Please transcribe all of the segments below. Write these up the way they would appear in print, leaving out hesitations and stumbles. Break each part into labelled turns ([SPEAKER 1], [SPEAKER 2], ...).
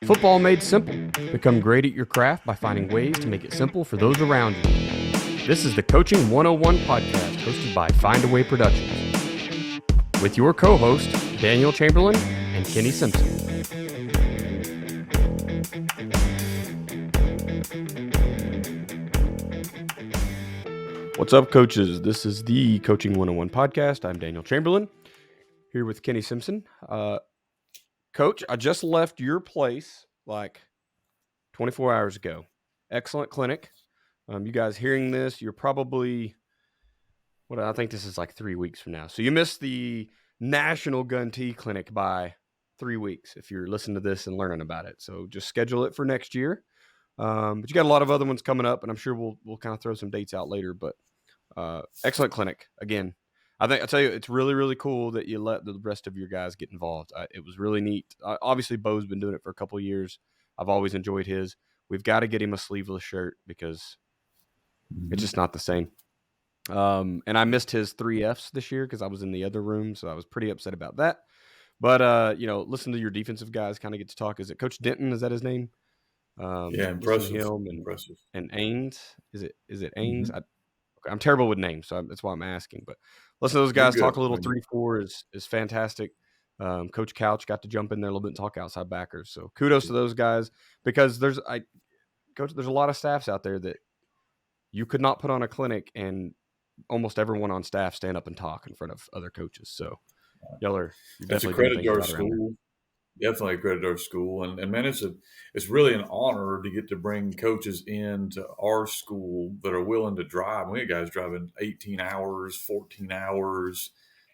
[SPEAKER 1] Football made simple. Become great at your craft by finding ways to make it simple for those around you. This is the Coaching 101 podcast hosted by Find a Way Productions with your co-host Daniel Chamberlain and Kenny Simpson. What's up, coaches? This is the Coaching 101 podcast. I'm Daniel Chamberlain here with Kenny Simpson. Coach, I just left your place like 24 hours ago. Excellent clinic. You guys hearing this, you're probably, I think this is like 3 weeks from now. So you missed the National Gun Tea Clinic by 3 weeks if you're listening to this and learning about it. So just schedule it for next year. But you got a lot of other ones coming up, and I'm sure we'll kind of throw some dates out later. But excellent clinic. Again, I tell you, it's really, really cool that you let the rest of your guys get involved. It was really neat. Obviously, Bo's been doing it for a couple of years. I've always enjoyed his. We've got to get him a sleeveless shirt because it's just not the same. And I missed his 3 Fs this year because I was in the other room, so I was pretty upset about that. But, listen to your defensive guys kind of get to talk. Is it Coach Denton? Is that his name?
[SPEAKER 2] Yeah, impressive.
[SPEAKER 1] Impressive. And Ains? Is it Ains?
[SPEAKER 2] Mm-hmm.
[SPEAKER 1] I'm terrible with names, so that's why I'm asking. But listen to those guys talk a little. 3-4 is fantastic. Coach Couch got to jump in there a little bit and talk outside backers. So kudos to those guys because there's a lot of staffs out there that you could not put on a clinic and almost everyone on staff stand up and talk in front of other coaches. So
[SPEAKER 2] that's a credit to our school. Definitely a credit to our school. And man, it's really an honor to get to bring coaches into our school that are willing to drive. We had guys driving 18 hours, 14 hours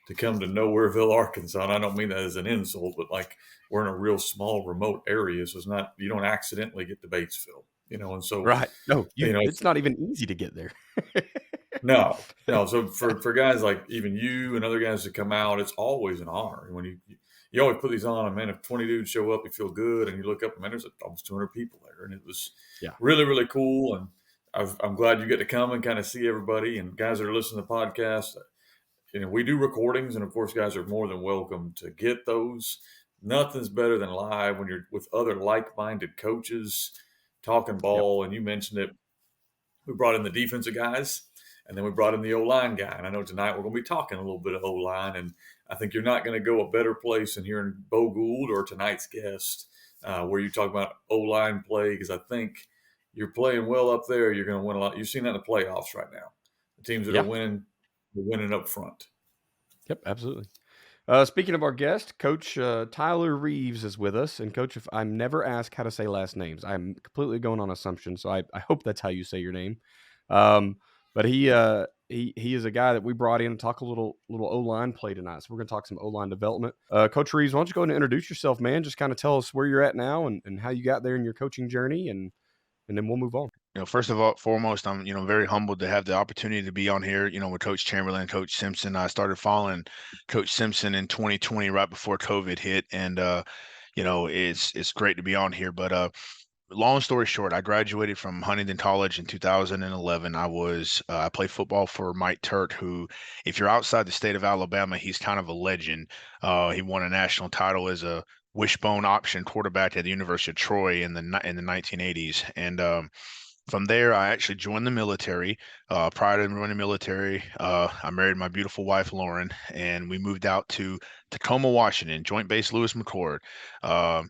[SPEAKER 2] to come to Nowhereville, Arkansas. And I don't mean that as an insult, but like we're in a real small remote area. So you don't accidentally get to Batesville, and so.
[SPEAKER 1] Right. No, it's not even easy to get there.
[SPEAKER 2] No. So for guys like even you and other guys that come out, it's always an honor. When you always put these on, and man, if 20 dudes show up, you feel good, and you look up, and man, there's almost 200 people there, and it was really, really cool. And I'm glad you get to come and kind of see everybody. And guys that are listening to the podcast, we do recordings, and of course, guys are more than welcome to get those. Nothing's better than live when you're with other like-minded coaches talking ball. Yep. And you mentioned it. We brought in the defensive guys. And then we brought in the O-line guy. And I know tonight we're going to be talking a little bit of O-line. And I think you're not going to go a better place than hearing Bo Gould or tonight's guest where you talk about O-line play, because I think you're playing well up there. You're going to win a lot. You've seen that in the playoffs right now. The teams that are winning, they're winning up front.
[SPEAKER 1] Yep, absolutely. Speaking of our guest, Coach Tyler Reeves is with us. And, Coach, if I'm never asked how to say last names, I'm completely going on assumption. So I hope that's how you say your name. But he is a guy that we brought in to talk a little O-line play tonight. So we're going to talk some O-line development. Coach Reeves, why don't you go ahead and introduce yourself, man? Just kind of tell us where you're at now and how you got there in your coaching journey, and then we'll move on.
[SPEAKER 3] First of all, foremost, I'm very humbled to have the opportunity to be on here, with Coach Chamberlain, Coach Simpson. I started following Coach Simpson in 2020 right before COVID hit, and it's great to be on here. But long story short, I graduated from Huntington College in 2011. I played football for Mike Turt, who, if you're outside the state of Alabama, he's kind of a legend. He won a national title as a wishbone option quarterback at the University of Troy in the 1980s. And from there, I actually joined the military. Prior to joining the military, I married my beautiful wife, Lauren, and we moved out to Tacoma, Washington, Joint Base Lewis McChord. I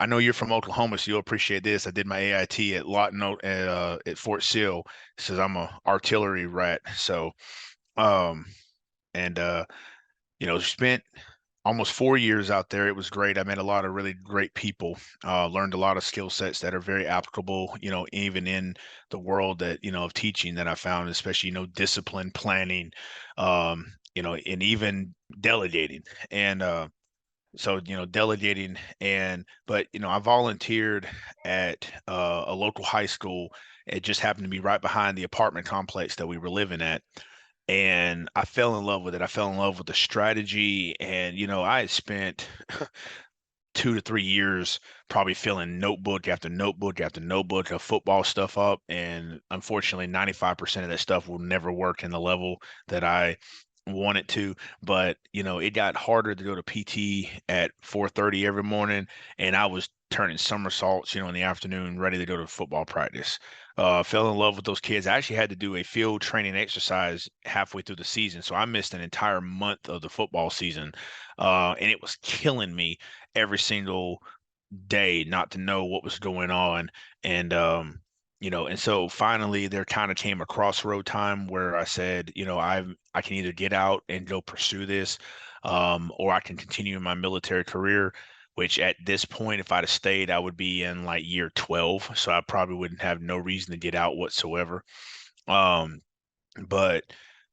[SPEAKER 3] know you're from Oklahoma, so you'll appreciate this. I did my AIT at Lawton at Fort Sill. It says I'm a artillery rat. So, spent almost 4 years out there. It was great. I met a lot of really great people, learned a lot of skill sets that are very applicable, even in the world that, of teaching that I found, especially, discipline, planning, and even delegating. And, So, delegating but I volunteered at a local high school. It just happened to be right behind the apartment complex that we were living at. And I fell in love with it. I fell in love with the strategy. And, I had spent 2 to 3 years probably filling notebook after notebook after notebook of football stuff up. And unfortunately, 95% of that stuff will never work in the level that I wanted to, but it got harder to go to PT at 4:30 every morning, and I was turning somersaults, in the afternoon, ready to go to football practice. Fell in love with those kids. I actually had to do a field training exercise halfway through the season, so I missed an entire month of the football season, and it was killing me every single day not to know what was going on. And and so finally there kind of came a crossroad time where I said, I can either get out and go pursue this, or I can continue my military career, which at this point, if I'd have stayed, I would be in like year 12. So I probably wouldn't have no reason to get out whatsoever. Um, but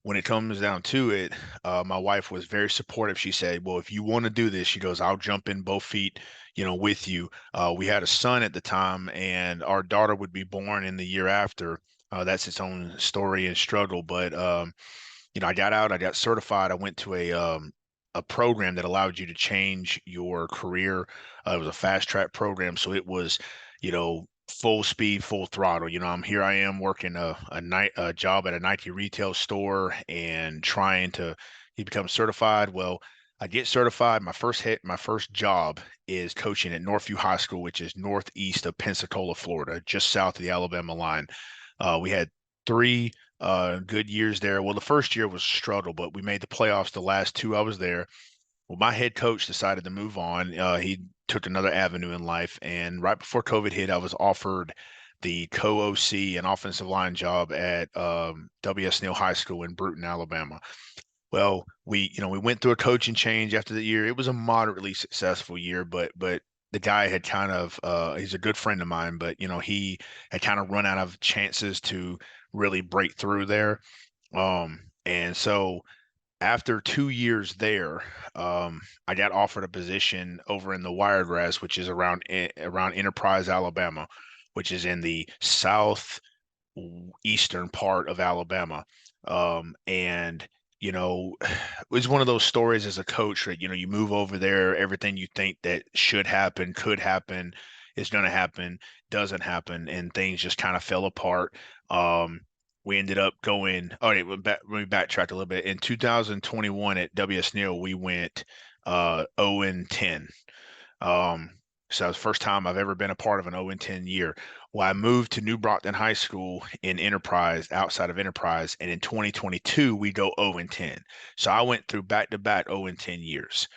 [SPEAKER 3] when it comes down to it, my wife was very supportive. She said, "Well, if you want to do this," she goes, "I'll jump in both feet, with you." We had a son at the time, and our daughter would be born in the year after. That's its own story and struggle. But I got out, I got certified. I went to a program that allowed you to change your career. It was a fast track program, so it was, full speed, full throttle. I am working a job at a Nike retail store and trying to become certified. Well, I get certified. My first job is coaching at Northview High School, which is northeast of Pensacola, Florida, just south of the Alabama line. We had three good years there. Well, the first year was a struggle, but we made the playoffs the last two I was there. Well, my head coach decided to move on. He took another avenue in life, and right before COVID hit, I was offered the co-OC and offensive line job at W.S. Neal High School in Bruton, Alabama. Well, we went through a coaching change after the year. It was a moderately successful year, but the guy had kind of he's a good friend of mine, but he had kind of run out of chances to really break through there. And so after 2 years there, I got offered a position over in the Wiregrass, which is around Enterprise, Alabama, which is in the southeastern part of Alabama. And it was one of those stories as a coach that you move over there, everything you think that should happen, could happen, is going to happen, doesn't happen, and things just kind of fell apart. We ended up going. Oh, wait, let me backtrack a little bit. In 2021 at WS Neal, we went 0-10. Um, so that was the first time I've ever been a part of an 0-10 year. Well, I moved to New Brockton High School in Enterprise, outside of Enterprise, and in 2022 we go 0-10. So I went through back-to-back 0-10 years.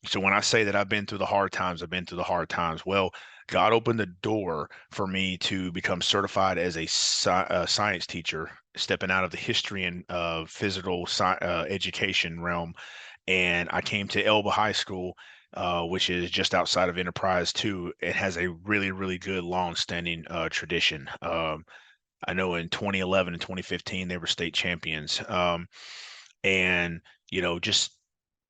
[SPEAKER 3] So when I say that I've been through the hard times, I've been through the hard times. Well, God opened the door for me to become certified as a science teacher, stepping out of the history and physical education realm. And I came to Elba High School, which is just outside of Enterprise too. It has a really, really good long-standing tradition. I know in 2011 and 2015 they were state champions. And just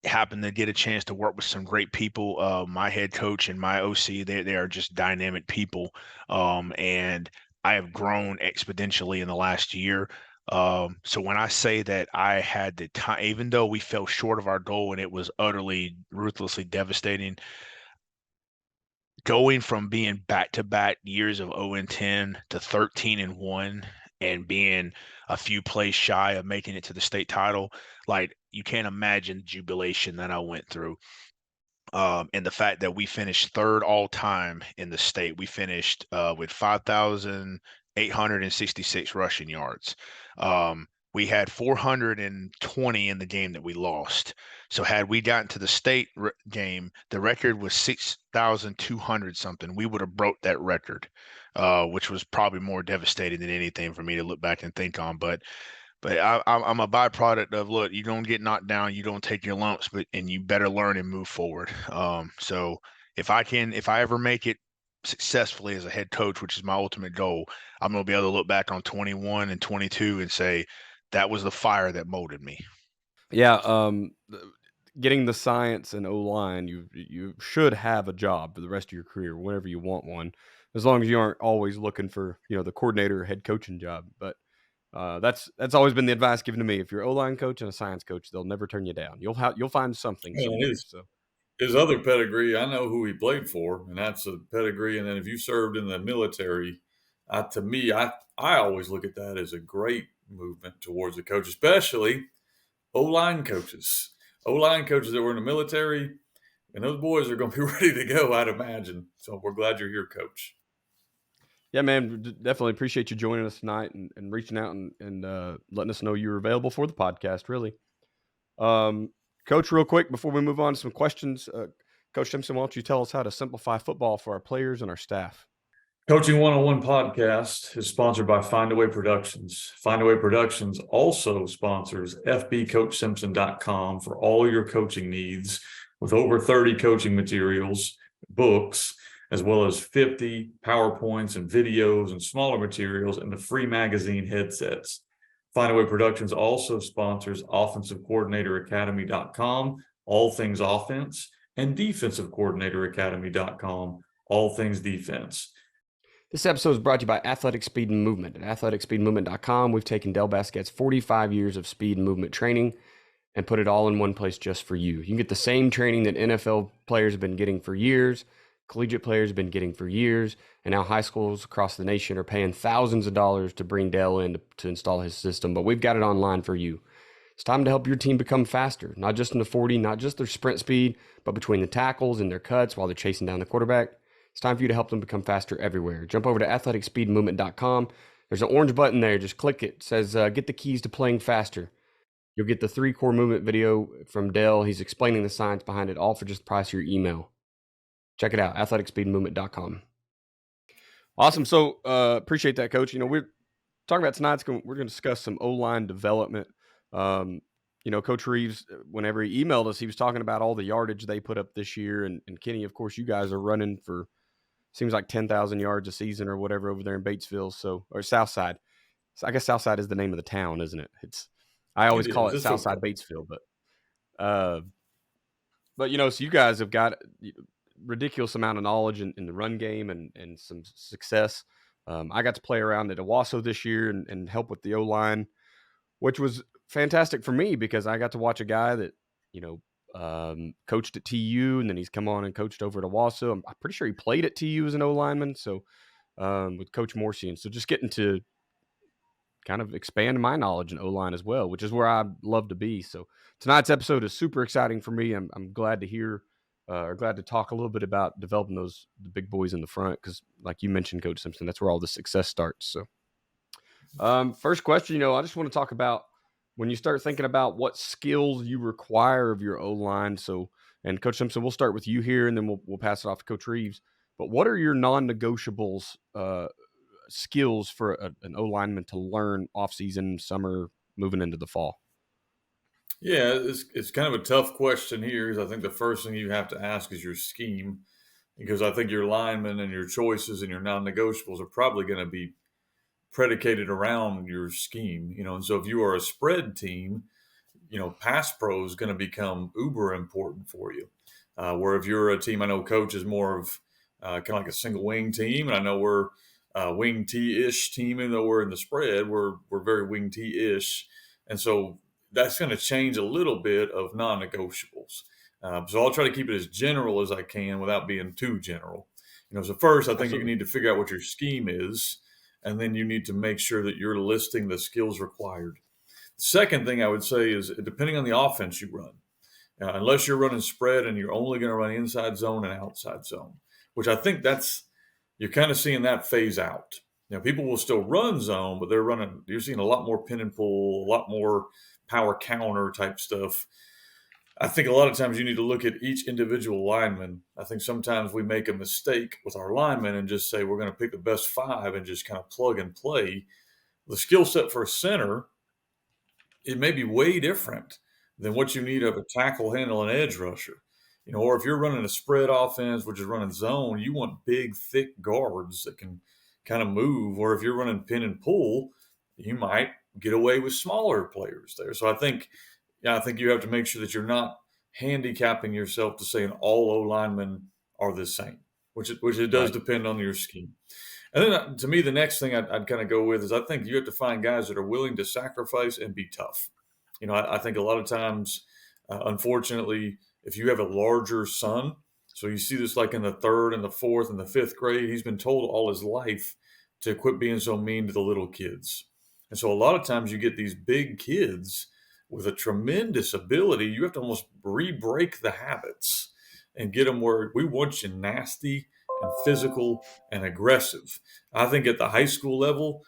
[SPEAKER 3] happened to get a chance to work with some great people. My head coach and my OC, they are just dynamic people. And I have grown exponentially in the last year. So when I say that I had the time, even though we fell short of our goal and it was utterly, ruthlessly devastating, going from being back-to-back years of 0-10 to 13-1 and being a few plays shy of making it to the state title, like you can't imagine the jubilation that I went through. And the fact that we finished third all time in the state. We finished with 5,866 rushing yards. We had 420 in the game that we lost. So had we gotten to the state game, the record was 6,200 something. We would have broke that record, which was probably more devastating than anything for me to look back and think on. But I'm a byproduct of, look, you don't get knocked down, you don't take your lumps, and you better learn and move forward. So if I ever make it successfully as a head coach, which is my ultimate goal, I'm gonna be able to look back on 21 and 22 and say that was the fire that molded me.
[SPEAKER 1] Yeah, getting the science and O line, you should have a job for the rest of your career whenever you want one, as long as you aren't always looking for the coordinator or head coaching job. But that's always been the advice given to me. If you're O line coach and a science coach, they'll never turn you down. You'll find something
[SPEAKER 2] And
[SPEAKER 1] somewhere. So
[SPEAKER 2] his other pedigree, I know who he played for, and that's a pedigree. And then if you served in the military, to me, I always look at that as a great movement towards a coach, especially O-line coaches. O-line coaches that were in the military, and those boys are going to be ready to go, I'd imagine. So we're glad you're here, Coach.
[SPEAKER 1] Yeah, man, definitely appreciate you joining us tonight and reaching out and letting us know you were available for the podcast, really. Coach, real quick, before we move on to some questions, Coach Simpson, why don't you tell us how to simplify football for our players and our staff?
[SPEAKER 2] Coaching 101 podcast is sponsored by Findaway Productions. Findaway Productions also sponsors fbcoachsimpson.com for all your coaching needs, with over 30 coaching materials, books, as well as 50 PowerPoints and videos and smaller materials, and the free magazine headsets. Findaway Productions also sponsors offensivecoordinatoracademy.com, all things offense, and defensivecoordinatoracademy.com, all things defense.
[SPEAKER 1] This episode is brought to you by Athletic Speed and Movement. At athleticspeedmovement.com, we've taken Del Basquet's 45 years of speed and movement training and put it all in one place just for you. You can get the same training that NFL players have been getting for years, collegiate players have been getting for years, and now high schools across the nation are paying thousands of dollars to bring Del in to install his system, but we've got it online for you. It's time to help your team become faster, not just in the 40, not just their sprint speed, but between the tackles and their cuts while they're chasing down the quarterback. It's time for you to help them become faster everywhere. Jump over to athleticspeedmovement.com. There's an orange button there. Just click it. It says, get the keys to playing faster. You'll get the 3 core movement video from Dell. He's explaining the science behind it, all for just the price of your email. Check it out, athleticspeedmovement.com. Awesome. So appreciate that, Coach. We're talking about tonight's we're going to discuss some O-line development. Coach Reeves, whenever he emailed us, he was talking about all the yardage they put up this year. And Kenny, of course, you guys are running for seems like 10,000 yards a season or whatever over there in Batesville. Or Southside. So I guess Southside is the name of the town, isn't it? I always call it Southside Batesville, so you guys have got ridiculous amount of knowledge in the run game and some success. I got to play around at Owasso this year and help with the O-line, which was fantastic for me because I got to watch a guy that, coached at TU, and then he's come on and coached over at Owasso. I'm pretty sure he played at TU as an O-lineman. So with Coach Morsi. And so just getting to kind of expand my knowledge in O-line as well, which is where I love to be. So tonight's episode is super exciting for me. I'm glad to hear or glad to talk a little bit about developing the big boys in the front because, like you mentioned, Coach Simpson, that's where all the success starts. So first question, I just want to talk about when you start thinking about what skills you require of your O-line. So, and Coach Simpson, we'll start with you here, and then we'll pass it off to Coach Reeves. But what are your non-negotiables skills for an O-lineman to learn off-season, summer, moving into the fall?
[SPEAKER 2] Yeah, it's kind of a tough question here. Because I think the first thing you have to ask is your scheme, because I think your linemen and your choices and your non-negotiables are probably going to be predicated around your scheme. And so if you are a spread team, pass pro is going to become uber important for you. Where if you're a team, I know Coach is more of kind of like a single wing team, and I know we're wing T-ish team, even though we're in the spread, we're very wing T-ish, and so that's going to change a little bit of non-negotiables. So I'll try to keep it as general as I can without being too general. So first, I think you need to figure out what your scheme is, and then you need to make sure that you're listing the skills required. The second thing I would say is, depending on the offense you run, unless you're running spread and you're only going to run inside zone and outside zone, which I think you're kind of seeing that phase out. People will still run zone, but you're seeing a lot more pin and pull, a lot more power counter type stuff. I think a lot of times you need to look at each individual lineman. I think sometimes we make a mistake with our linemen and just say we're going to pick the best 5 and just kind of plug and play. The skill set for a center, it may be way different than what you need of a tackle, handle, and edge rusher. Or if you're running a spread offense, which is running zone, you want big, thick guards that can kind of move. Or if you're running pin and pull, you might get away with smaller players there. So I think you have to make sure that you're not handicapping yourself to saying all O-linemen are the same, which it does depend on your scheme. And then to me, the next thing I'd kind of go with is I think you have to find guys that are willing to sacrifice and be tough. I think a lot of times, unfortunately, if you have a larger son, so you see this like in the 3rd and the 4th and the 5th grade, he's been told all his life to quit being so mean to the little kids. And so a lot of times you get these big kids with a tremendous ability. You have to almost re-break the habits and get them where we want you nasty and physical and aggressive. I think at the high school level,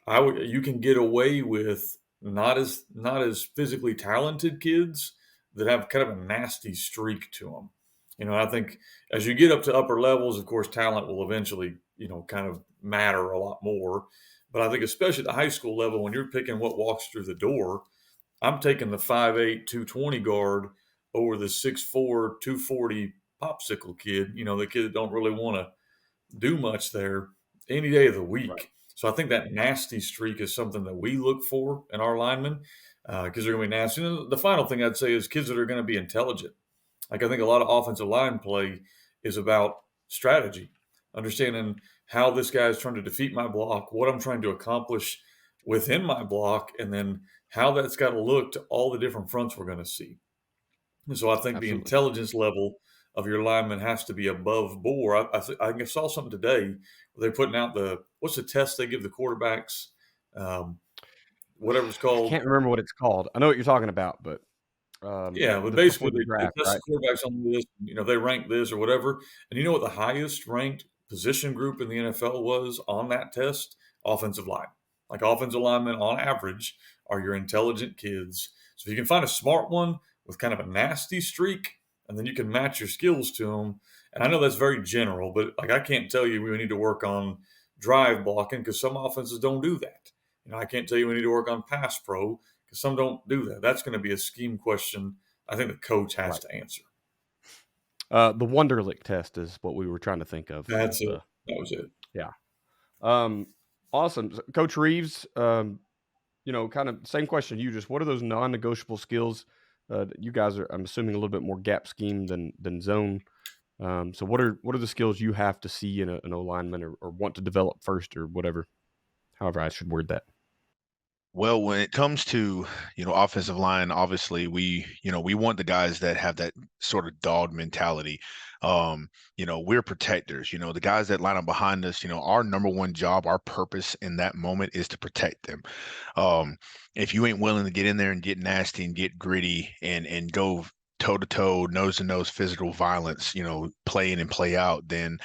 [SPEAKER 2] you can get away with not as physically talented kids that have kind of a nasty streak to them. I think as you get up to upper levels, of course, talent will eventually, kind of matter a lot more. But I think especially at the high school level, when you're picking what walks through the door, I'm taking the 5'8", 220 guard over the 6'4", 240 popsicle kid, the kid that don't really want to do much there any day of the
[SPEAKER 1] Right.
[SPEAKER 2] week. So I think that nasty streak is something that we look for in our linemen because they're going to be nasty. The final thing I'd say is kids that are going to be intelligent. Like I think a lot of offensive line play is about strategy, understanding how this guy is trying to defeat my block, what I'm trying to accomplish within my block, and then how that's got to look to all the different fronts we're going to see. And so I think the
[SPEAKER 1] Absolutely.
[SPEAKER 2] intelligence level of your lineman has to be above board. I saw something today where they're putting out what's the test they give the quarterbacks, um, whatever it's
[SPEAKER 1] I
[SPEAKER 2] called.
[SPEAKER 1] can't remember what it's called. I know what you're talking about, but
[SPEAKER 2] Yeah, but
[SPEAKER 1] before
[SPEAKER 2] basically
[SPEAKER 1] the
[SPEAKER 2] they
[SPEAKER 1] draft,
[SPEAKER 2] test
[SPEAKER 1] right?
[SPEAKER 2] the quarterbacks on this. They rank this or whatever. And you know what the highest ranked position group in the NFL was on that test? Offensive line. Like offensive linemen on average are your intelligent kids. So if you can find a smart one with kind of a nasty streak, and then you can match your skills to them. And I know that's very general, but like I can't tell you we need to work on drive blocking because some offenses don't do that. I can't tell you we need to work on pass pro because some don't do that. That's going to be a scheme question I think the coach has
[SPEAKER 1] Right.
[SPEAKER 2] to answer.
[SPEAKER 1] The Wonderlic test is what we were trying to think of.
[SPEAKER 2] That's it. That was it.
[SPEAKER 1] Yeah. Awesome. Coach Reeves, kind of same question to you. Just what are those non-negotiable skills? You guys are, I'm assuming, a little bit more gap scheme than zone. So what are the skills you have to see in an O lineman or want to develop first or whatever? However, I should word that.
[SPEAKER 3] Well, when it comes to, offensive line, obviously we want the guys that have that sort of dog mentality. We're protectors. The guys that line up behind us, our number one job, our purpose in that moment is to protect them. If you ain't willing to get in there and get nasty and get gritty and go toe to toe, nose to nose physical violence, play in and play out, then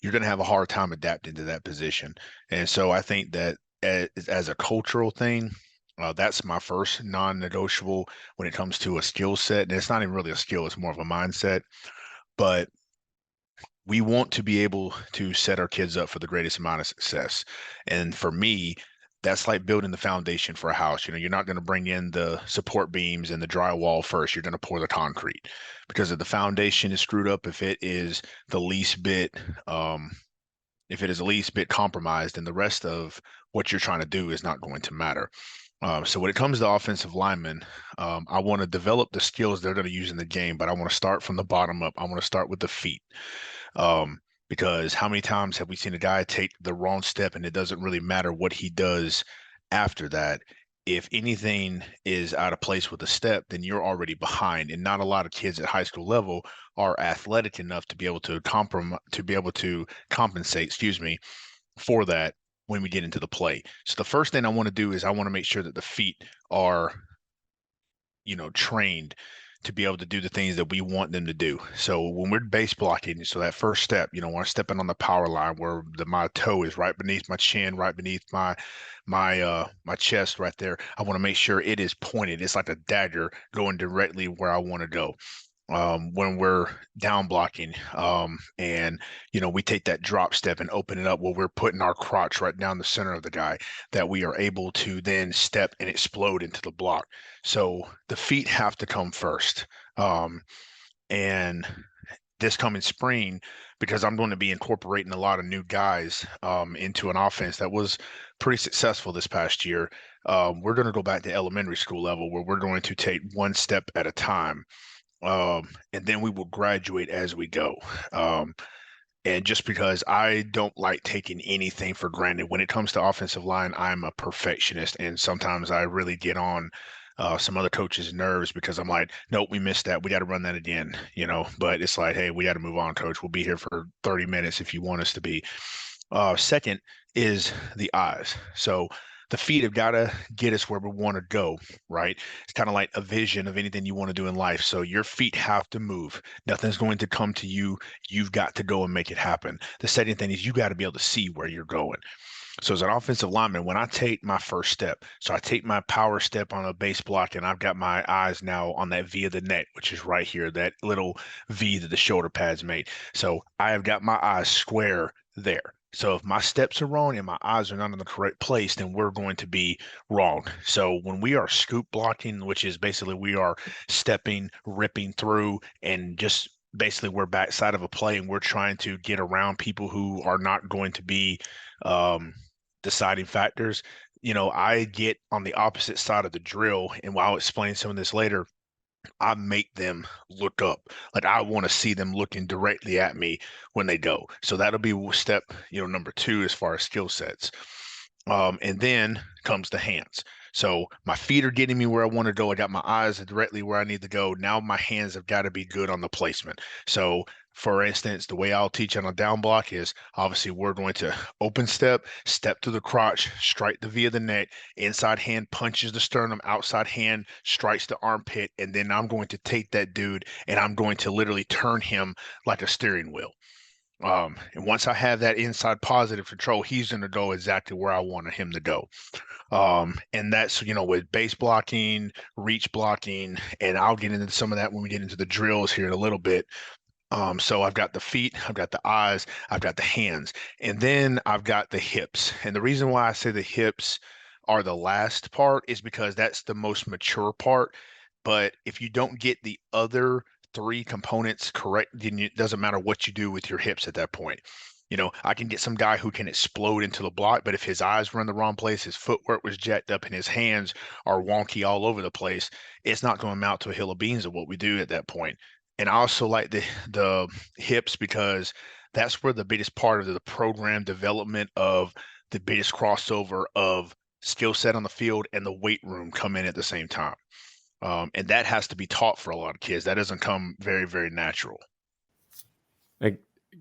[SPEAKER 3] you're going to have a hard time adapting to that position. And so I think that as a cultural thing, that's my first non-negotiable when it comes to a skill set. And it's not even really a skill; it's more of a mindset. But we want to be able to set our kids up for the greatest amount of success. And for me, that's like building the foundation for a house. You're not going to bring in the support beams and the drywall first. You're going to pour the concrete because if the foundation is screwed up, the least bit, if it is the least bit compromised, then the rest of what you're trying to do is not going to matter. So when it comes to offensive linemen, I want to develop the skills they're going to use in the game, but I want to start from the bottom up. I want to start with the feet. Because how many times have we seen a guy take the wrong step and it doesn't really matter what he does after that? If anything is out of place with a step, then you're already behind. And not a lot of kids at high school level are athletic enough to be able to compensate, for that when we get into the play. So the first thing I want to do is I want to make sure that the feet are, trained to be able to do the things that we want them to do. So when we're base blocking, so that first step, when I'm stepping on the power line where my toe is right beneath my chin, right beneath my chest right there, I want to make sure it is pointed. It's like a dagger going directly where I want to go. When we're down blocking, and we take that drop step and open it up where we're putting our crotch right down the center of the guy, that we are able to then step and explode into the block. So the feet have to come first. And this coming spring, because I'm going to be incorporating a lot of new guys into an offense that was pretty successful this past year. We're going to go back to elementary school level where we're going to take one step at a time. And then we will graduate as we go. And just because I don't like taking anything for granted when it comes to offensive line, I'm a perfectionist, and sometimes I really get on some other coaches' nerves because I'm like, nope, we missed that. We got to run that again, But it's like, hey, we got to move on, coach. We'll be here for 30 minutes if you want us to be. Second is the eyes. So the feet have got to get us where we want to go, right? It's kind of like a vision of anything you want to do in life. So your feet have to move. Nothing's going to come to you. You've got to go and make it happen. The second thing is you got to be able to see where you're going. So as an offensive lineman, when I take my first step, so I take my power step on a base block, and I've got my eyes now on that V of the neck, which is right here, that little V that the shoulder pads made. So I have got my eyes square there. So if my steps are wrong and my eyes are not in the correct place, then we're going to be wrong. So when we are scoop blocking, which is basically we are stepping, ripping through, and just basically we're backside of a play and we're trying to get around people who are not going to be deciding factors. I get on the opposite side of the drill, and while I'll explain some of this later, I make them look up. Like I want to see them looking directly at me when they go. So that'll be step, number 2 as far as skill sets. And then comes the hands. So my feet are getting me where I want to go. I got my eyes directly where I need to go. Now my hands have got to be good on the placement. So for instance, the way I'll teach on a down block is obviously we're going to open step to the crotch, strike the V of the neck, inside hand punches the sternum, outside hand strikes the armpit, and then I'm going to take that dude and I'm going to literally turn him like a steering wheel. And once I have that inside positive control, he's going to go exactly where I want him to go. And that's, with base blocking, reach blocking, and I'll get into some of that when we get into the drills here in a little bit. So I've got the feet, I've got the eyes, I've got the hands, and then I've got the hips. And the reason why I say the hips are the last part is because that's the most mature part. But if you don't get the other 3 components correct, then it doesn't matter what you do with your hips at that point. I can get some guy who can explode into the block, but if his eyes were in the wrong place, his footwork was jacked up, and his hands are wonky all over the place, it's not going to amount to a hill of beans of what we do at that point. And I also like the hips because that's where the biggest part of the program development of the biggest crossover of skill set on the field and the weight room come in at the same time. And that has to be taught for a lot of kids. That doesn't come very, very natural.
[SPEAKER 1] Like,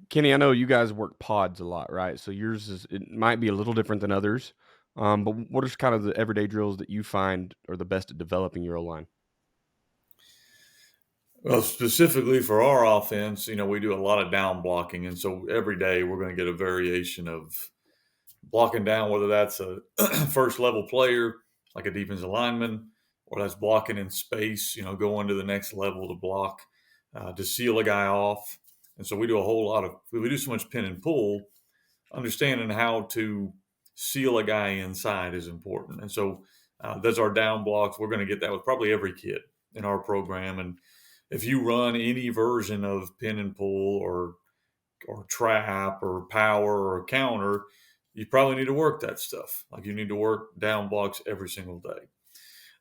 [SPEAKER 1] Kenny, I know you guys work pods a lot, right? So it might be a little different than others. But what are kind of the everyday drills that you find are the best at developing your O-line?
[SPEAKER 2] Well, specifically for our offense, we do a lot of down blocking. And so every day we're going to get a variation of blocking down, whether that's a first level player, like a defensive lineman, or that's blocking in space, going to the next level to block, to seal a guy off. And so we do a whole lot of, we do so much pin and pull, understanding how to seal a guy inside is important. And so that's our down blocks. We're going to get that with probably every kid in our program. And if you run any version of pin and pull or trap or power or counter, you probably need to work that stuff. Like you need to work down blocks every single day.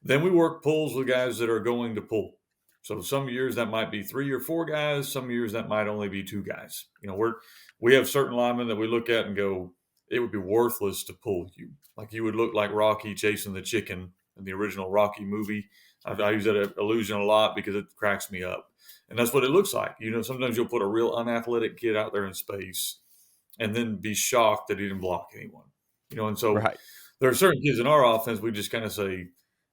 [SPEAKER 2] Then we work pulls with guys that are going to pull. So some years that might be 3 or 4 guys. Some years that might only be 2 guys. We have certain linemen that we look at and go, it would be worthless to pull you. Like you would look like Rocky chasing the chicken in the original Rocky movie. I use that illusion a lot because it cracks me up. And that's what it looks like. Sometimes you'll put a real unathletic kid out there in space and then be shocked that he didn't block anyone. And so
[SPEAKER 1] Right.
[SPEAKER 2] There are certain kids in our offense, we just kind of say,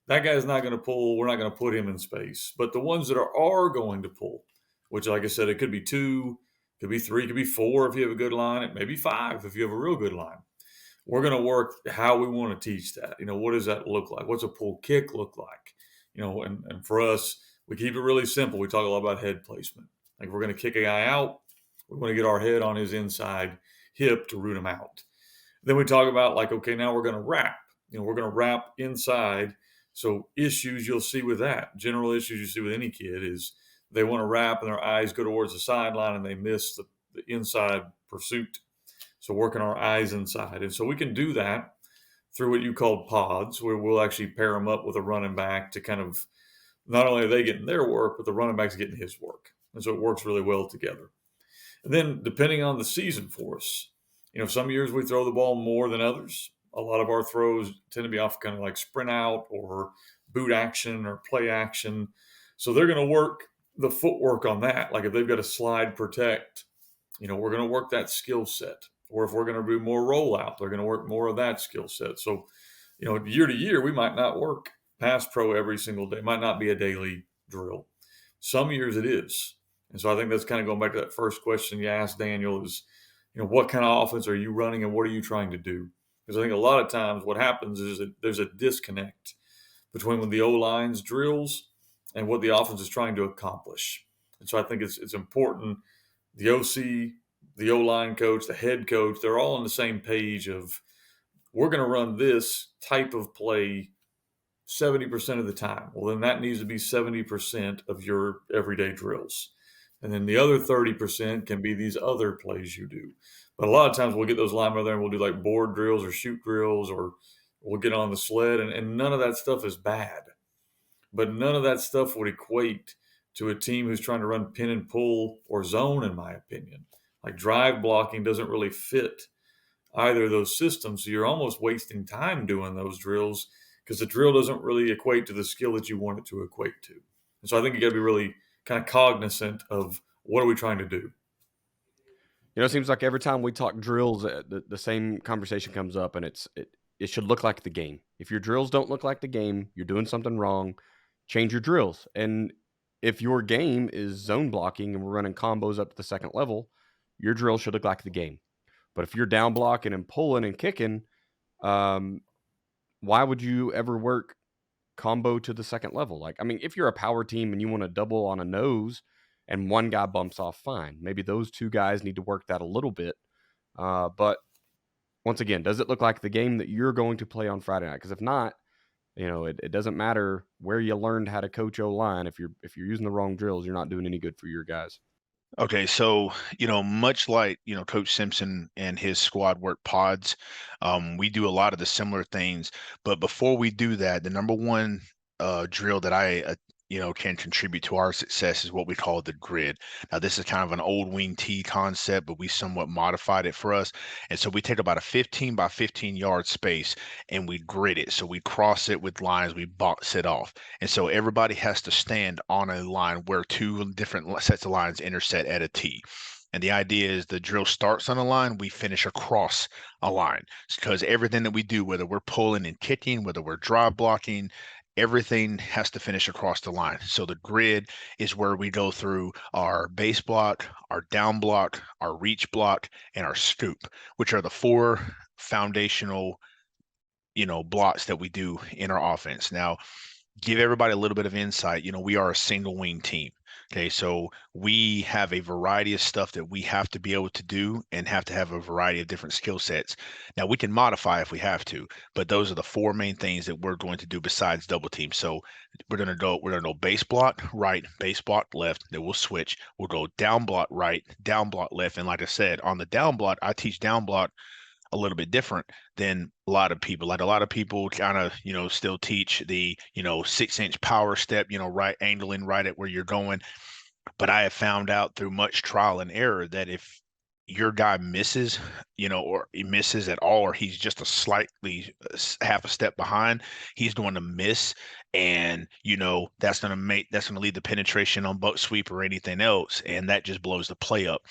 [SPEAKER 2] that guy's not going to pull. We're not going to put him in space. But the ones that are going to pull, which, like I said, it could be 2, could be 3, could be 4 if you have a good line. It may be 5 if you have a real good line. We're going to work how we want to teach that. What does that look like? What's a pull kick look like? And for us, we keep it really simple. We talk a lot about head placement. Like we're going to kick a guy out. We want to get our head on his inside hip to root him out. Then we talk about okay, now we're going to wrap. We're going to wrap inside. So issues you'll see with that, general issues you see with any kid is they want to wrap and their eyes go towards the sideline and they miss the inside pursuit. So working our eyes inside. And so we can do that through what you call pods, where we'll actually pair them up with a running back to kind of, not only are they getting their work, but the running back's getting his work. And so it works really well together. And then depending on the season for us, some years we throw the ball more than others. A lot of our throws tend to be off kind of like sprint out or boot action or play action. So they're going to work the footwork on that. Like if they've got a slide protect, we're going to work that skill set. Or if we're going to do more rollout, they're going to work more of that skill set. So, year to year, we might not work pass pro every single day. It might not be a daily drill. Some years it is. And so I think that's kind of going back to that first question you asked, Daniel, is, what kind of offense are you running and what are you trying to do? Because I think a lot of times what happens is that there's a disconnect between when the O-line's drills and what the offense is trying to accomplish. And so I think it's important. The OC, the O-line coach, the head coach, they're all on the same page of, we're going to run this type of play 70% of the time. Well, then that needs to be 70% of your everyday drills. And then the other 30% can be these other plays you do. But a lot of times we'll get those linemen there and we'll do like board drills or shoot drills, or we'll get on the sled, and none of that stuff is bad. But none of that stuff would equate to a team who's trying to run pin and pull or zone, in my opinion. Like drive blocking doesn't really fit either of those systems. So you're almost wasting time doing those drills because the drill doesn't really equate to the skill that you want it to equate to. And so I think you got to be really kind of cognizant of, what are we trying to do?
[SPEAKER 1] It seems like every time we talk drills, the same conversation comes up, and it should look like the game. If your drills don't look like the game, you're doing something wrong. Change your drills. And if your game is zone blocking and we're running combos up to the second level, your drill should look like the game. But if you're down blocking and pulling and kicking, why would you ever work combo to the second level? Like, I mean, if you're a power team and you want to double on a nose and one guy bumps off, fine. Maybe those two guys need to work that a little bit. But once again, does it look like the game that you're going to play on Friday night? Because if not, it doesn't matter where you learned how to coach O-line. If you're using the wrong drills, you're not doing any good for your guys.
[SPEAKER 3] Okay, so much like Coach Simpson and his squad work pods, we do a lot of the similar things. But before we do that, the number one drill that I can contribute to our success is what we call the grid. Now, this is kind of an old wing T concept, but we somewhat modified it for us. And so we take about a 15 by 15 yard space and we grid it. So we cross it with lines, we box it off. And so everybody has to stand on a line where two different sets of lines intersect at a T. And the idea is the drill starts on a line, we finish across a line. Because everything that we do, whether we're pulling and kicking, whether we're drive blocking, everything has to finish across the line. So the grid is where we go through our base block, our down block, our reach block, and our scoop, which are the four foundational, blocks that we do in our offense. Now, give everybody a little bit of insight. We are a single wing team. Okay, so we have a variety of stuff that we have to be able to do and have to have a variety of different skill sets. Now, we can modify if we have to, but those are the four main things that we're going to do besides double team. So we're going to go base block right, base block left, then we'll switch. We'll go down block right, down block left. And like I said, on the down block, I teach down block a little bit different than a lot of people. Like a lot of people kind of, still teach the, 6-inch power step, right angling right at where you're going. But I have found out through much trial and error that if your guy misses, or he misses at all, or he's just a slightly half a step behind, he's going to miss. And, that's going to lead the penetration on buck sweep or anything else. And that just blows the play up.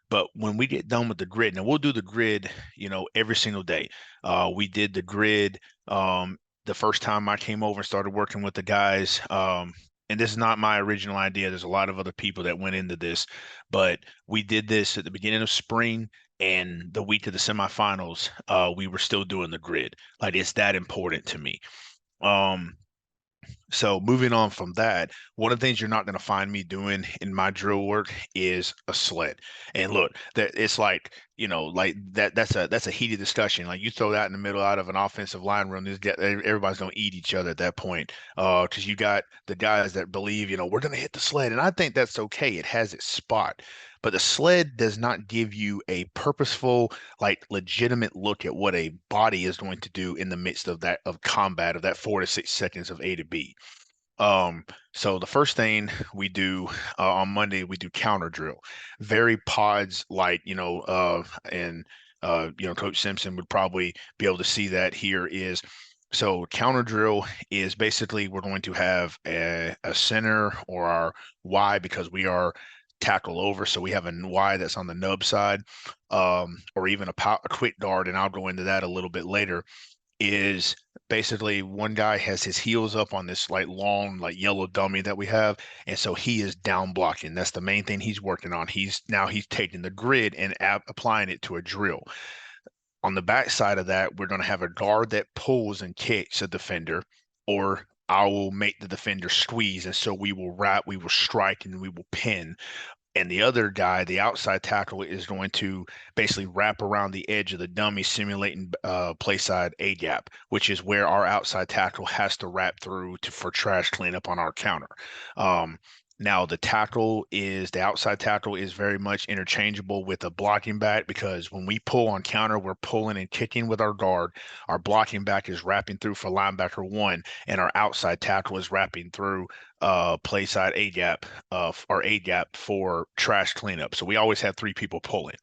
[SPEAKER 3] But when we get done with the grid, now we'll do the grid, every single day. We did the grid the first time I came over and started working with the guys. And this is not my original idea. There's a lot of other people that went into this, but we did this at the beginning of spring, and the week of the semifinals, we were still doing the grid. Like, it's that important to me. So moving on from that, one of the things you're not going to find me doing in my drill work is a sled. And look, that it's like, like that's a heated discussion. Like, you throw that in the middle out of an offensive line room, everybody's going to eat each other at that point. Because you got the guys that believe, we're going to hit the sled. And I think that's okay. It has its spot. But the sled does not give you a purposeful, like, legitimate look at what a body is going to do in the midst of combat, of that 4 to 6 seconds of A to B. So the first thing we do on Monday, we do counter drill, very pods like, and Coach Simpson would probably be able to see that here is. So counter drill is basically we're going to have a center or our Y, because we are tackle over. So we have a Y that's on the nub side, or even a quick guard. And I'll go into that a little bit later. is basically one guy has his heels up on this like long, like yellow dummy that we have. And so he is down blocking. That's the main thing he's working on. He's taking the grid and applying it to a drill. On the back side of that, we're going to have a guard that pulls and kicks a defender, or I will make the defender squeeze. And so we will wrap, we will strike, and we will pin. And the other guy, the outside tackle, is going to basically wrap around the edge of the dummy, simulating play side A gap, which is where our outside tackle has to wrap through for trash cleanup on our counter. Now the outside tackle is very much interchangeable with a blocking back, because when we pull on counter, we're pulling and kicking with our guard. Our blocking back is wrapping through for linebacker one, and our outside tackle is wrapping through play side A gap or A gap for trash cleanup. So we always have three people pulling.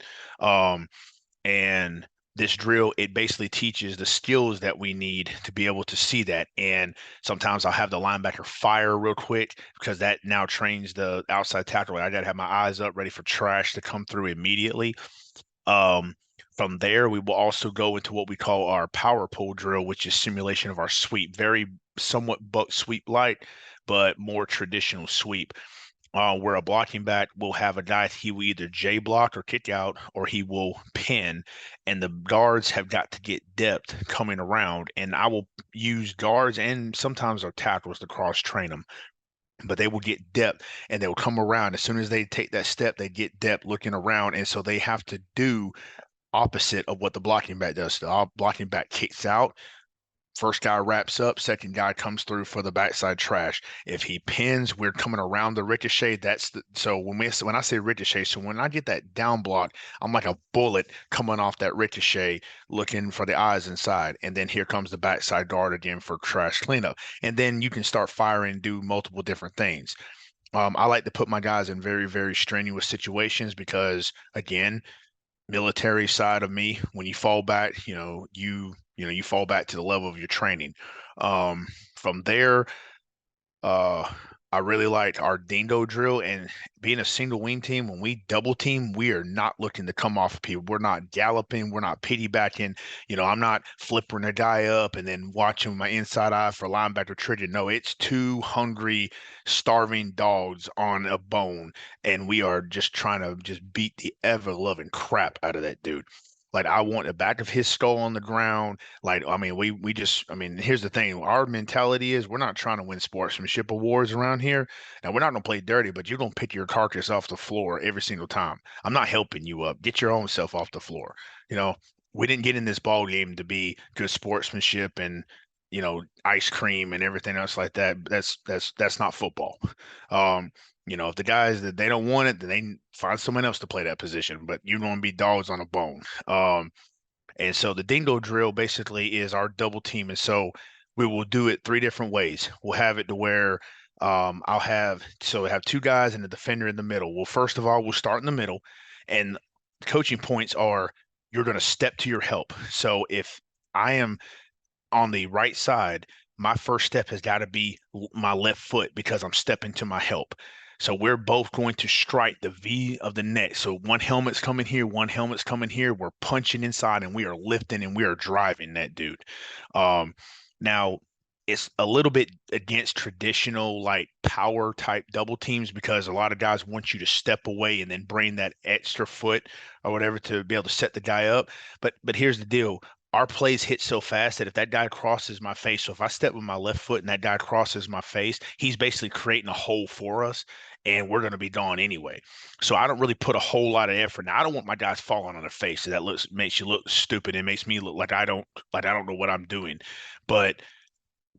[SPEAKER 3] And this drill, it basically teaches the skills that we need to be able to see that. And sometimes I'll have the linebacker fire real quick, because that now trains the outside tackle. I got to have my eyes up, ready for trash to come through immediately. From there, we will also go into what we call our power pull drill, which is simulation of our sweep. Very somewhat buck sweep like, but more traditional sweep. Where a blocking back will have a guy, he will either J block or kick out, or he will pin, and the guards have got to get depth coming around. And I will use guards and sometimes our tackles to cross train them, but they will get depth and they'll come around. As soon as they take that step, they get depth looking around. And so they have to do opposite of what the blocking back does. The blocking back kicks out. First guy wraps up, second guy comes through for the backside trash. If he pins, we're coming around the ricochet. So when I say ricochet, so when I get that down block, I'm like a bullet coming off that ricochet, looking for the eyes inside. And then here comes the backside guard again for trash cleanup. And then you can start firing, do multiple different things. I like to put my guys in very, very strenuous situations, because again, military side of me, when you fall back, you fall back to the level of your training. From there, uh, I really like our Dingo drill, and being a single wing team, when we double team, we are not looking to come off of people. We're not galloping. We're not piggybacking. I'm not flipping a guy up and then watching my inside eye for linebacker trigger. No, it's two hungry, starving dogs on a bone, and we are just trying to just beat the ever-loving crap out of that dude. Like, I want the back of his skull on the ground. Like, I mean, here's the thing. Our mentality is we're not trying to win sportsmanship awards around here. Now, we're not going to play dirty, but you're going to pick your carcass off the floor every single time. I'm not helping you up. Get your own self off the floor. We didn't get in this ball game to be good sportsmanship and, ice cream and everything else like that. That's not football. If the guys that they don't want it, then they find someone else to play that position. But you're going to be dogs on a bone. And so the Dingo drill basically is our double team. And so we will do it three different ways. We'll have it to where we have two guys and a defender in the middle. Well, first of all, we'll start in the middle, and the coaching points are you're going to step to your help. So if I am on the right side, my first step has got to be my left foot, because I'm stepping to my help. So we're both going to strike the V of the neck. So one helmet's coming here, one helmet's coming here. We're punching inside and we are lifting and we are driving that dude. Now, it's a little bit against traditional like power type double teams, because a lot of guys want you to step away and then bring that extra foot or whatever to be able to set the guy up. But here's the deal. Our plays hit so fast that if that guy crosses my face, so if I step with my left foot and that guy crosses my face, he's basically creating a hole for us, and we're going to be gone anyway. So I don't really put a whole lot of effort. Now, I don't want my guys falling on their face. So that makes you look stupid. It makes me look like I don't know what I'm doing. But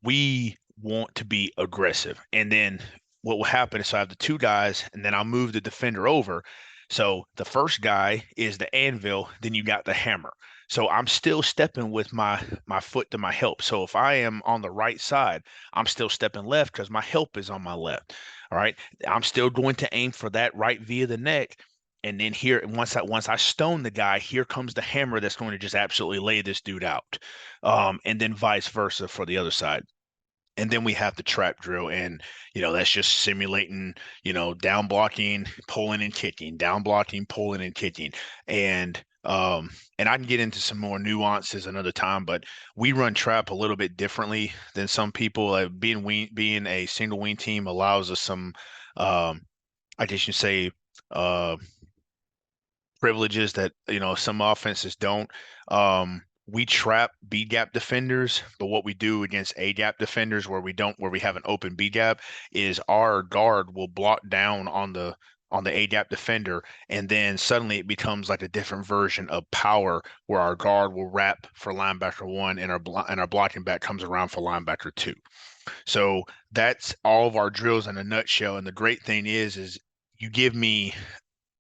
[SPEAKER 3] we want to be aggressive. And then what will happen is, so I have the two guys, and then I'll move the defender over. So the first guy is the anvil, then you got the hammer. So I'm still stepping with my foot to my help. So if I am on the right side, I'm still stepping left because my help is on my left. All right. I'm still going to aim for that right V of the neck. And then here, once I stone the guy, here comes the hammer that's going to just absolutely lay this dude out. And then vice versa for the other side. And then we have the trap drill, and that's just simulating, down blocking, pulling and kicking, down blocking, pulling and kicking. And And I can get into some more nuances another time, but we run trap a little bit differently than some people. Being a single wing team allows us some, I guess you say, uh, privileges that some offenses don't. We trap B gap defenders, but what we do against A gap defenders where we have an open B gap is our guard will block down on the A gap defender, and then suddenly it becomes like a different version of power where our guard will wrap for linebacker one and our blocking back comes around for linebacker two. So that's all of our drills in a nutshell. And the great thing is you give me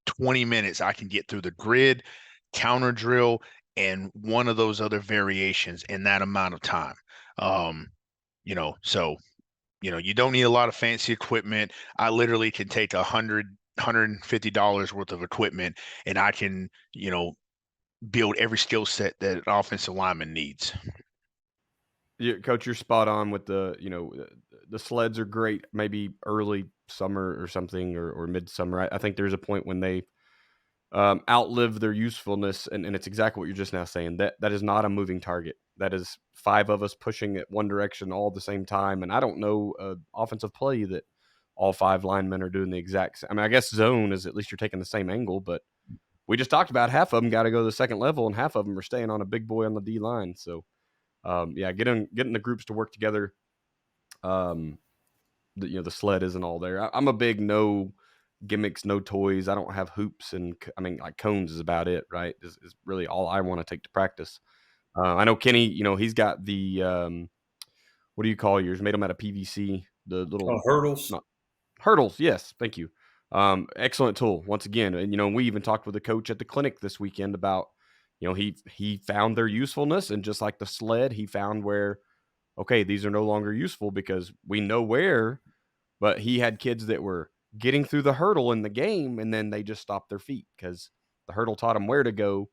[SPEAKER 3] 20 minutes, I can get through the grid, counter drill, and one of those other variations in that amount of time. Um, so you don't need a lot of fancy equipment. I literally can take $150 worth of equipment and I can, build every skill set that an offensive lineman needs.
[SPEAKER 1] Yeah, Coach, you're spot on with the sleds are great. Maybe early summer or something, or midsummer. I think there's a point when they outlive their usefulness, and it's exactly what you're just now saying. That is not a moving target. That is 5 of us pushing at one direction all at the same time. And I don't know offensive play that all 5 linemen are doing the exact same. I mean, I guess zone is at least you're taking the same angle, but we just talked about half of them got to go to the second level, and half of them are staying on a big boy on the D line. So, yeah, getting the groups to work together. The sled isn't all there. I'm a big no gimmicks, no toys. I don't have hoops, and I mean, like, cones is about it, right? Is really all I want to take to practice. I know Kenny, he's got the what do you call yours? Made them out of PVC. The little
[SPEAKER 2] hurdles.
[SPEAKER 1] not hurdles. Yes, thank you. Excellent tool once again. And we even talked with a coach at the clinic this weekend about he found their usefulness, and just like the sled, he found where okay, these are no longer useful because we know where. But he had kids that were getting through the hurdle in the game, and then they just stopped their feet because the hurdle taught them where to go,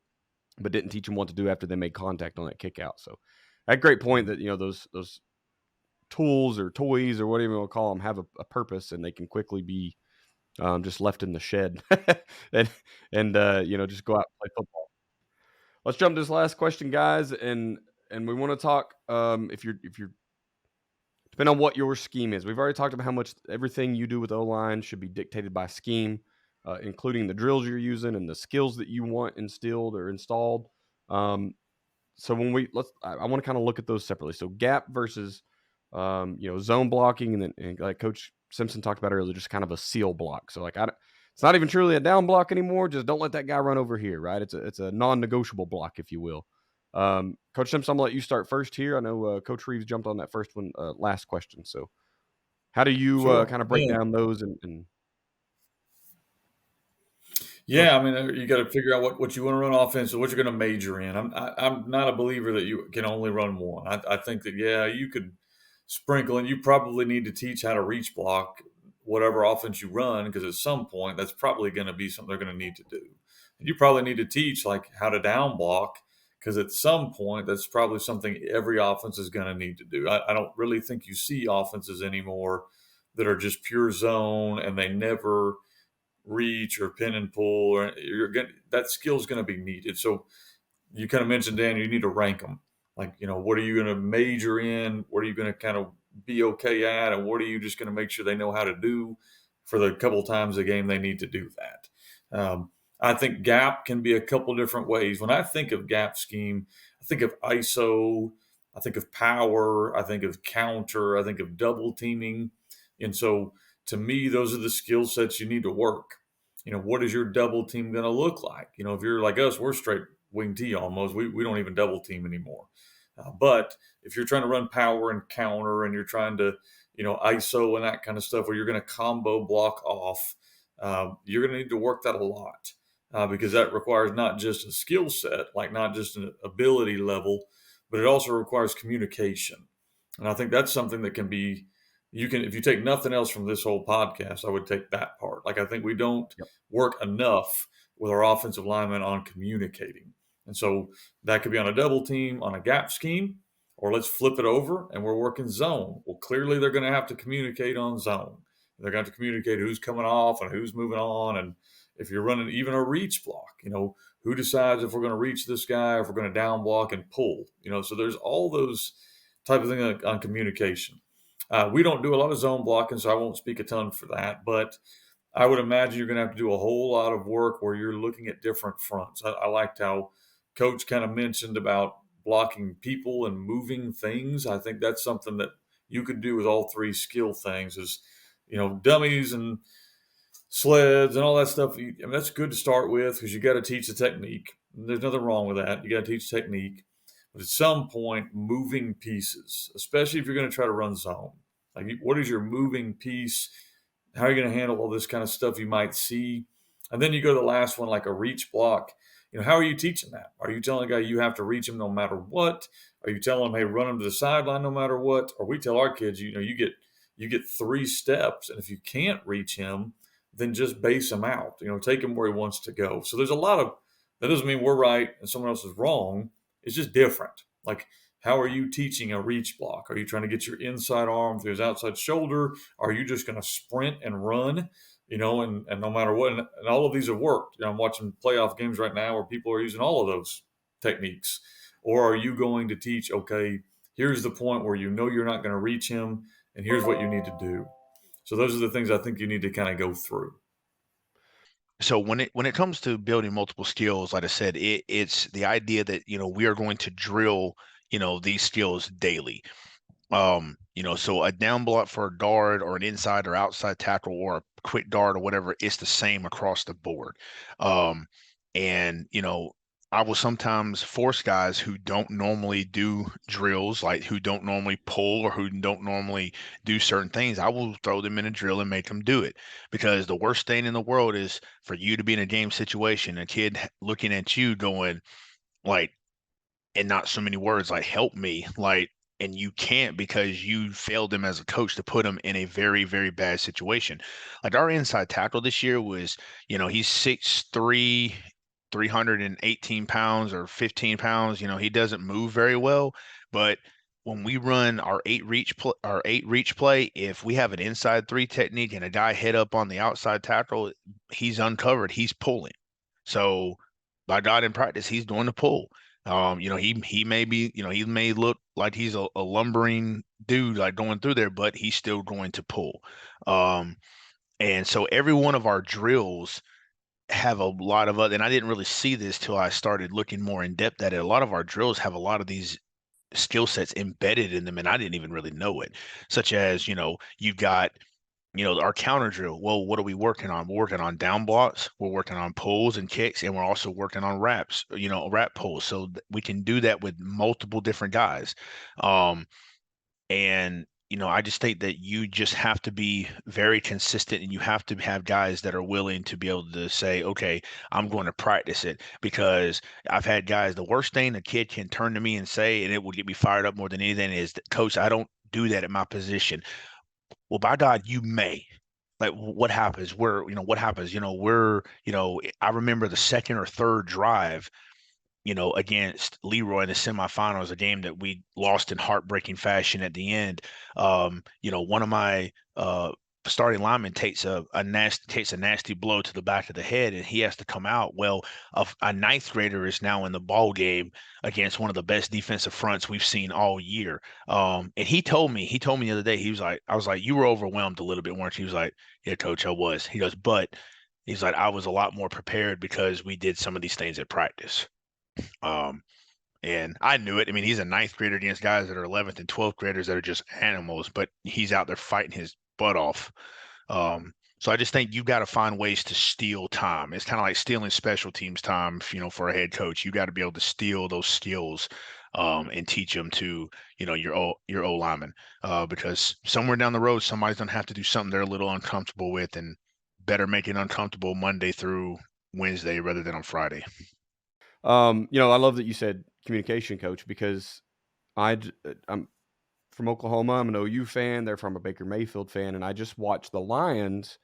[SPEAKER 1] but didn't teach them what to do after they made contact on that kick out. So, that great point that those tools or toys or whatever you want to call them have a purpose, and they can quickly be just left in the shed and just go out and play football. Let's jump to this last question, guys, and we want to talk if you're depending on what your scheme is. We've already talked about how much everything you do with O-line should be dictated by scheme, including the drills you're using and the skills that you want instilled or installed. So when I want to kind of look at those separately. So gap versus, zone blocking, and like Coach Simpson talked about earlier, just kind of a seal block. So it's not even truly a down block anymore. Just don't let that guy run over here, right? It's a non-negotiable block, if you will. Coach Simpson, I'm gonna let you start first here. I know Coach Reeves jumped on that first one last question. So how do you
[SPEAKER 2] Sure.
[SPEAKER 1] kind of break down those and
[SPEAKER 2] Yeah, I mean, you got to figure out what you want to run offense and what you're going to major in. I'm not a believer that you can only run one. I think that you could sprinkle, and you probably need to teach how to reach block whatever offense you run, because at some point that's probably going to be something they're going to need to do. And you probably need to teach like how to down block, because at some point that's probably something every offense is going to need to do. I don't really think you see offenses anymore that are just pure zone and they never reach or pin and pull, or that skill is going to be needed. So you kind of mentioned, Dan, you need to rank them. Like, what are you going to major in? What are you going to kind of be okay at? And what are you just going to make sure they know how to do for the couple times a game they need to do that? I think gap can be a couple different ways. When I think of gap scheme, I think of ISO, I think of power, I think of counter, I think of double teaming. And so to me, those are the skill sets you need to work. What is your double team going to look like? If you're like us, we're straight wing T almost. We don't even double team anymore. But if you're trying to run power and counter, and you're trying to, ISO and that kind of stuff, where you're going to combo block off, you're going to need to work that a lot, because that requires not just a skill set, like not just an ability level, but it also requires communication. And I think that's something that can be, if you take nothing else from this whole podcast, I would take that part. Like, I think we don't work enough with our offensive linemen on communicating. And so that could be on a double team, on a gap scheme, or let's flip it over and we're working zone. Well, clearly they're going to have to communicate on zone. They're going to have to communicate who's coming off and who's moving on. If you're running even a reach block, who decides if we're going to reach this guy or if we're going to down block and pull? So there's all those type of things on communication. We don't do a lot of zone blocking, so I won't speak a ton for that. But I would imagine you're going to have to do a whole lot of work where you're looking at different fronts. I liked how Coach kind of mentioned about blocking people and moving things. I think that's something that you could do with all three skill things is, dummies and sleds and all that stuff. That's good to start with because you got to teach the technique. There's nothing wrong with that. You got to teach technique. But at some point, moving pieces, especially if you're going to try to run zone, like what is your moving piece? How are you going to handle all this kind of stuff you might see? And then you go to the last one, like a reach block. How are you teaching that? Are you telling a guy you have to reach him no matter what? Are you telling him, hey, run him to the sideline no matter what? Or we tell our kids, you get 3 steps, and if you can't reach him, then just base him out. Take him where he wants to go. So there's a lot of that. Doesn't mean we're right and someone else is wrong. It's just different. Like, how are you teaching a reach block? Are you trying to get your inside arm through his outside shoulder? Are you just going to sprint and run? And no matter what, and all of these have worked. I'm watching playoff games right now where people are using all of those techniques. Or are you going to teach, okay, here's the point where you're not going to reach him, and here's what you need to do. So those are the things I think you need to kind of go through.
[SPEAKER 3] So when it comes to building multiple skills, like I said, it's the idea that we are going to drill these skills daily. So a down block for a guard or an inside or outside tackle or a quick dart or whatever, it's the same across the board. And I will sometimes force guys who don't normally do drills, like who don't normally pull or who don't normally do certain things. I will throw them in a drill and make them do it, because the worst thing in the world is for you to be in a game situation, a kid looking at you going like, and not so many words like help me, like, and you can't because you failed them as a coach to put them in a very, very bad situation. Like our inside tackle this year was, he's 6'3", 318 pounds or 15 pounds. He doesn't move very well, but when we run our eight reach play, if we have an inside 3 technique and a guy head up on the outside tackle, he's uncovered, he's pulling. So by God, in practice, he's doing the pull. He may be, he may look like he's a lumbering dude like going through there, but he's still going to pull. And so every one of our drills have a lot of other, and I didn't really see this till I started looking more in depth at it. A lot of our drills have a lot of these skill sets embedded in them, and I didn't even really know it, such as, you've got our counter drill. Well, what are we working on? We're working on down blocks. We're working on pulls and kicks, and we're also working on wraps, wrap pulls. So we can do that with multiple different guys. And I just think that you just have to be very consistent, and you have to have guys that are willing to be able to say, okay, I'm going to practice it. Because I've had guys, the worst thing a kid can turn to me and say, and it will get me fired up more than anything, is that, Coach, I don't do that at my position. Well, by God, you may. Like, what happens? What happens? I remember the second or third drive, against Leroy in the semifinals, a game that we lost in heartbreaking fashion at the end. One of my starting linemen takes a nasty blow to the back of the head, and he has to come out. Well, a ninth grader is now in the ball game against one of the best defensive fronts we've seen all year. And he told me the other day, I was like, you were overwhelmed a little bit, weren't you? He was like, yeah, Coach, I was. He goes, but he's like, I was a lot more prepared because we did some of these things at practice. And I knew it. I mean, he's a ninth grader against guys that are 11th and 12th graders that are just animals, but he's out there fighting his butt off. So I just think you've got to find ways to steal time. It's kind of like stealing special teams time, for a head coach. You got to be able to steal those skills, and teach them to, your O lineman, because somewhere down the road, somebody's going to have to do something they're a little uncomfortable with, and better make it uncomfortable Monday through Wednesday rather than on Friday.
[SPEAKER 1] I love that you said communication, Coach, because I'm from Oklahoma. I'm an OU fan. They're from a Baker Mayfield fan, and I just watched the Lions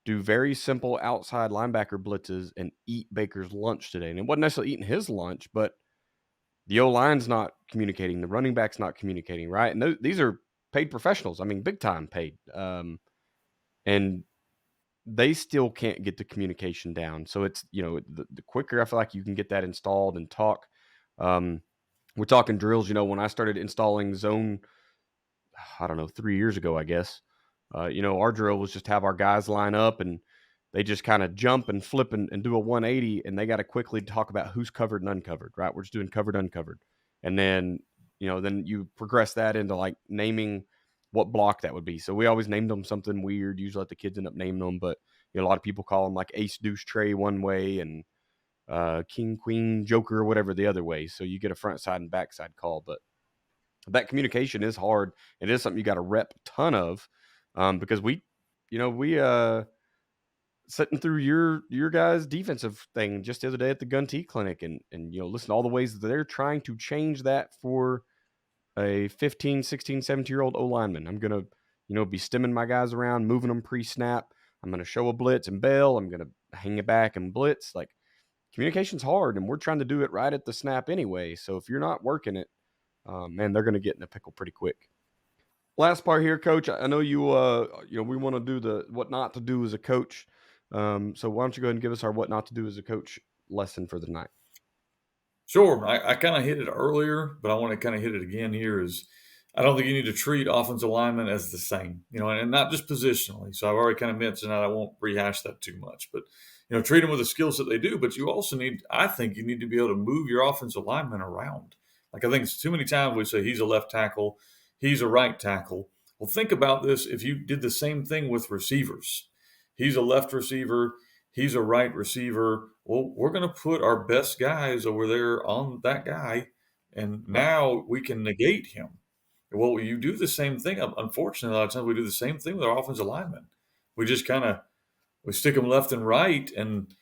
[SPEAKER 1] do very simple outside linebacker blitzes and eat Baker's lunch today. And it wasn't necessarily eating his lunch, but the O-line's not communicating. The running back's not communicating, right? And these are paid professionals. I mean, big time paid. And they still can't get the communication down. So it's, the quicker I feel like you can get that installed and talk. We're talking drills. When I started installing zone, I don't know, 3 years ago, I guess, our drill was just have our guys line up and they just kind of jump and flip and do a 180, and they got to quickly talk about who's covered and uncovered, right? We're just doing covered, uncovered. And then, then you progress that into like naming what block that would be. So we always named them something weird. Usually let the kids end up naming them, but a lot of people call them like ace, deuce, tray one way, and king, queen, joker, whatever the other way. So you get a front side and back side call, but that communication is hard. It is something you got to rep a ton of, because we sitting through your guys' defensive thing just the other day at the Gun T clinic, and listen to all the ways that they're trying to change that for a 15, 16, 17-year-old O-lineman. I'm going to, be stemming my guys around, moving them pre-snap. I'm going to show a blitz and bail. I'm going to hang it back and blitz. Like, communication's hard, and we're trying to do it right at the snap anyway. So if you're not working it, man, they're going to get in a pickle pretty quick. Last part here, Coach. I know you, we want to do the what not to do as a coach. So why don't you go ahead and give us our what not to do as a coach lesson for the night?
[SPEAKER 2] Sure. I kind of hit it earlier, but I want to kind of hit it again here is I don't think you need to treat offensive linemen as the same, and not just positionally. So I've already kind of mentioned that. I won't rehash that too much, but, treat them with the skills that they do. But you also I think you need to be able to move your offensive lineman around. Like, I think it's too many times we say he's a left tackle, he's a right tackle. Well, think about this. If you did the same thing with receivers, he's a left receiver, he's a right receiver. Well, we're going to put our best guys over there on that guy, and now we can negate him. Well, you do the same thing. Unfortunately, a lot of times we do the same thing with our offensive linemen. We just we stick them left and right, and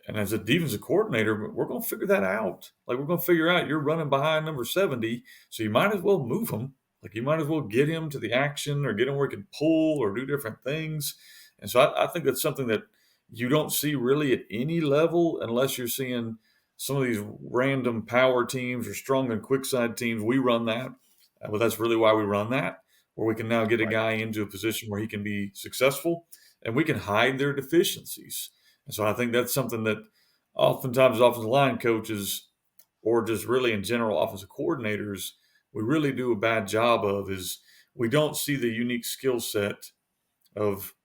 [SPEAKER 2] as a defensive coordinator, we're going to figure that out. Like, we're going to figure out you're running behind number 70, so you might as well move him. Like, you might as well get him to the action or get him where he can pull or do different things. And so I think that's something that you don't see really at any level unless you're seeing some of these random power teams or strong and quick side teams. We run that. But that's really why we run that, where we can now get a guy into a position where he can be successful and we can hide their deficiencies. And so I think that's something that oftentimes offensive line coaches, or just really in general offensive coordinators, we really do a bad job of, is we don't see the unique skill set of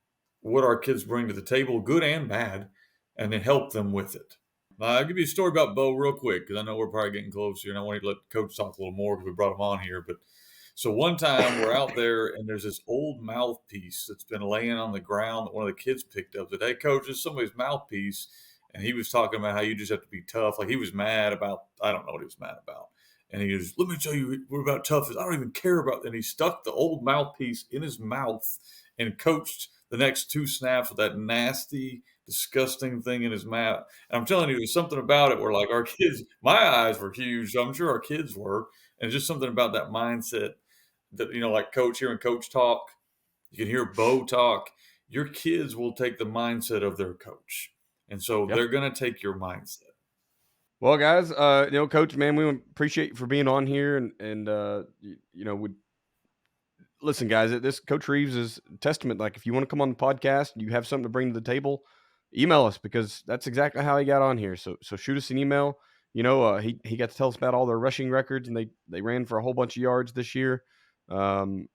[SPEAKER 2] what our kids bring to the table, good and bad, and then help them with it. I'll give you a story about Bo real quick, because I know we're probably getting close here, and I want to let Coach talk a little more because we brought him on here. But so one time we're out there, and there's this old mouthpiece that's been laying on the ground that one of the kids picked up. Said, "Hey, Coach, this is somebody's mouthpiece," and he was talking about how you just have to be tough. Like, he was mad about, I don't know what he was mad about. And he goes, "Let me tell you what about tough is I don't even care about." And he stuck the old mouthpiece in his mouth and coached the next 2 snaps with that nasty, disgusting thing in his mouth. And I'm telling you, there's something about it where, like, our kids, my eyes were huge, so I'm sure our kids were. And just something about that mindset that, like Coach hearing Coach talk, you can hear Bo talk. Your kids will take the mindset of their coach. And so they're going to take your mindset.
[SPEAKER 1] Well, guys, Coach, man, we appreciate you for being on here, and we listen, guys. This Coach Reeves is a testament. Like, if you want to come on the podcast, you have something to bring to the table, email us, because that's exactly how he got on here. So shoot us an email. He got to tell us about all their rushing records, and they ran for a whole bunch of yards this year, and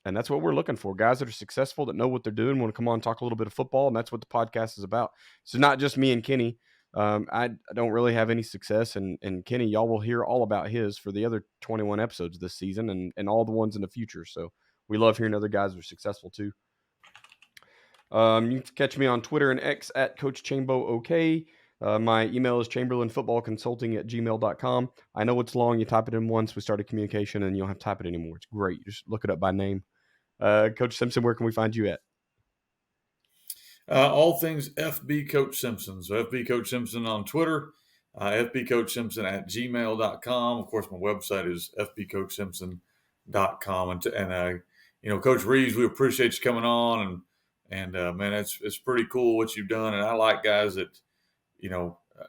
[SPEAKER 1] that's what we're looking for. Guys that are successful, that know what they're doing, want to come on and talk a little bit of football, and that's what the podcast is about. So not just me and Kenny. I don't really have any success, and Kenny, y'all will hear all about his for the other 21 episodes this season, and all the ones in the future. So we love hearing other guys that are successful too. You can catch me on Twitter and X at Coach Chambo OK. My email is chamberlainfootballconsulting@gmail.com. I know it's long. You type it in once. We started communication, and you don't have to type it anymore. It's great. Just look it up by name. Coach Simpson, where can we find you at?
[SPEAKER 2] All things FB Coach Simpson. So FB Coach Simpson on Twitter, fbcoachsimpson@gmail.com. Of course, my website is fbcoachsimpson.com. And Coach Reeves, we appreciate you coming on. And man, it's pretty cool what you've done. And I like guys that,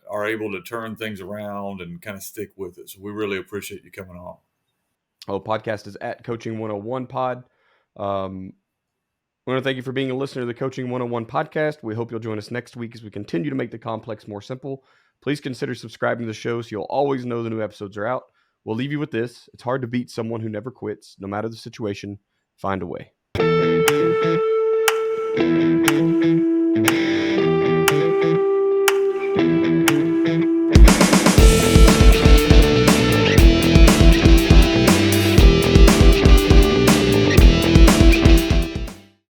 [SPEAKER 2] are able to turn things around and kind of stick with it. So we really appreciate you coming on.
[SPEAKER 1] Podcast is at Coaching 101 Pod. We want to thank you for being a listener to the Coaching 101 podcast. We hope you'll join us next week as we continue to make the complex more simple. Please consider subscribing to the show so you'll always know the new episodes are out. We'll leave you with this. It's hard to beat someone who never quits. No matter the situation, find a way.